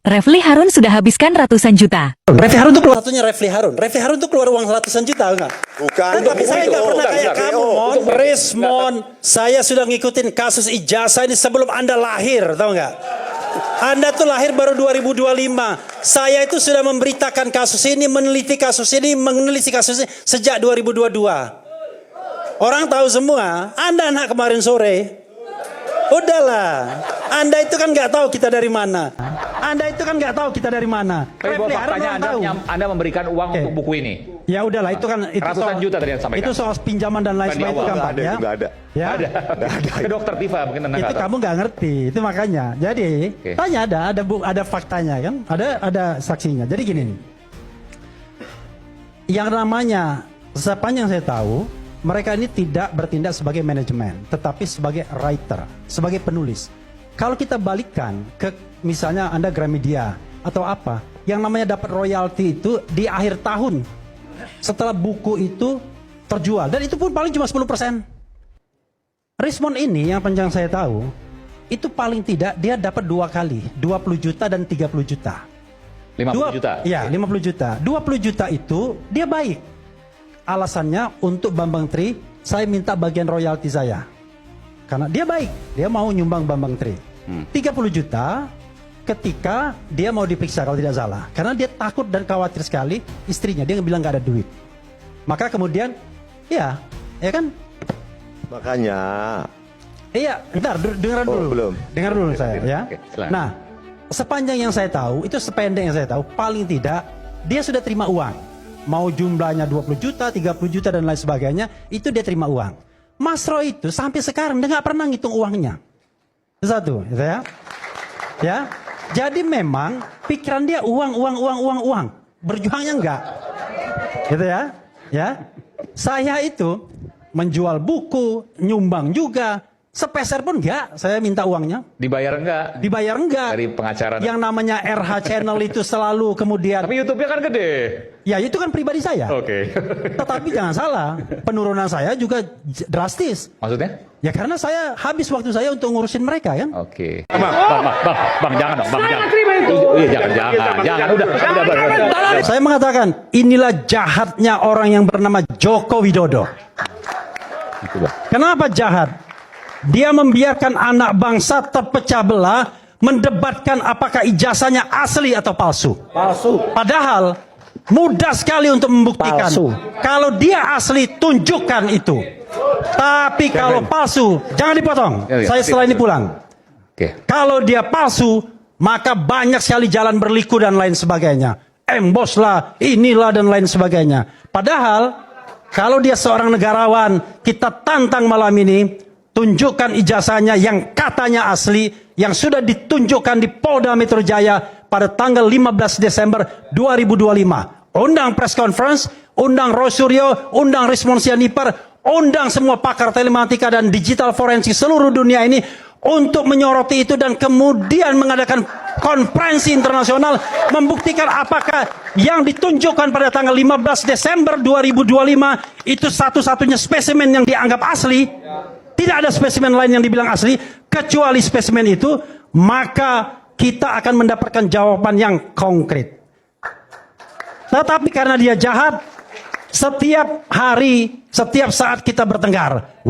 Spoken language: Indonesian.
Refli Harun sudah habiskan ratusan juta. Refli Harun tuh keluar satunya Refli Harun. Refli Harun tuh keluar uang ratusan juta enggak? Bukan. Tapi saya nggak pernah kayak kamu, Mon. Mon, saya sudah ngikutin kasus ijazah ini sebelum Anda lahir, tahu nggak? Anda tuh lahir baru 2025. Saya itu sudah memberitakan kasus ini, meneliti kasus ini sejak 2022. Orang tahu semua. Anda anak kemarin sore. Udahlah. Anda itu kan nggak tahu kita dari mana. Tapi bahwa faktanya Anda memberikan uang untuk buku ini. Ya udahlah, itu kan itu Ratusan juta tadi yang sampaikan. Itu soal pinjaman dan lain Bukan di sebagainya, itu awal. gampang ya. Nggak ada. Ya. Ada. Ke dokter Tifa mungkin Anda Itu nggak tahu. kamu nggak ngerti, itu makanya. Jadi Oke. tanya ada faktanya kan, ada saksinya. Jadi gini nih, yang namanya sepanjang saya tahu, mereka ini tidak bertindak sebagai manajemen, tetapi sebagai writer, sebagai penulis. Kalau kita balikkan ke misalnya Anda Gramedia atau apa, yang namanya dapat royalti itu di akhir tahun setelah buku itu terjual, dan itu pun paling cuma 10%. Rismond ini yang panjang saya tahu, itu paling tidak dia dapat 2 kali, 20 juta dan 30 juta. 50 juta. Iya, 50 juta. 20 juta itu dia baik. Alasannya untuk Bambang Tri, saya minta bagian royalti saya. Karena dia baik, dia mau nyumbang Bambang Tri. 30 juta ketika dia mau diperiksa kalau tidak salah. Karena dia takut dan khawatir sekali istrinya, dia bilang nggak ada duit. Maka kemudian, ya kan? Makanya. Iya, bentar, dengar dulu. Belum. Dengar dulu saya, ya. Oke, silakan. Nah, sepanjang yang saya tahu, itu sependek yang saya tahu, paling tidak dia sudah terima uang. Mau jumlahnya 20 juta, 30 juta dan lain sebagainya, itu dia terima uang. Mas Roy itu sampai sekarang dia nggak pernah ngitung uangnya. Itu satu, gitu ya. Ya. Jadi memang pikiran dia uang. Berjuangnya enggak. Gitu ya. Ya. Saya itu menjual buku, nyumbang juga, sepeser pun enggak. Saya minta uangnya. Dibayar enggak? Dibayar enggak. Dari pengacara. Yang namanya RH Channel itu selalu kemudian. Tapi YouTube-nya kan gede. Ya itu kan pribadi saya. Oke. Tetapi jangan salah, penurunan saya juga drastis. Maksudnya? Ya karena saya habis waktu saya untuk ngurusin mereka kan. Oke. Bang, jangan dong, Bang, jangan. Iya, jangan, udah. Saya mengatakan, inilah jahatnya orang yang bernama Joko Widodo. Itu, Bang. Kenapa jahat? Dia membiarkan anak bangsa terpecah belah, mendebatkan apakah ijazahnya asli atau palsu. Palsu. Padahal mudah sekali untuk membuktikan. Palsu. Kalau dia asli, tunjukkan itu. Tapi kalau palsu, jangan dipotong. Ya, Saya setelah ini pulang. Oke. Kalau dia palsu, maka banyak sekali jalan berliku dan lain sebagainya. Embos lah, inilah dan lain sebagainya. Padahal, kalau dia seorang negarawan, kita tantang malam ini, tunjukkan ijazahnya yang katanya asli, yang sudah ditunjukkan di Polda Metro Jaya pada tanggal 15 Desember 2025. Undang press conference, undang Roy Suryo, undang Rismond Sianipar, undang semua pakar telematika dan digital forensik seluruh dunia ini untuk menyoroti itu dan kemudian mengadakan konferensi internasional membuktikan apakah yang ditunjukkan pada tanggal 15 Desember 2025 itu satu-satunya spesimen yang dianggap asli. Tidak ada spesimen lain yang dibilang asli kecuali spesimen itu, maka kita akan mendapatkan jawaban yang konkret. Tetapi karena dia jahat, setiap hari, setiap saat kita bertengkar.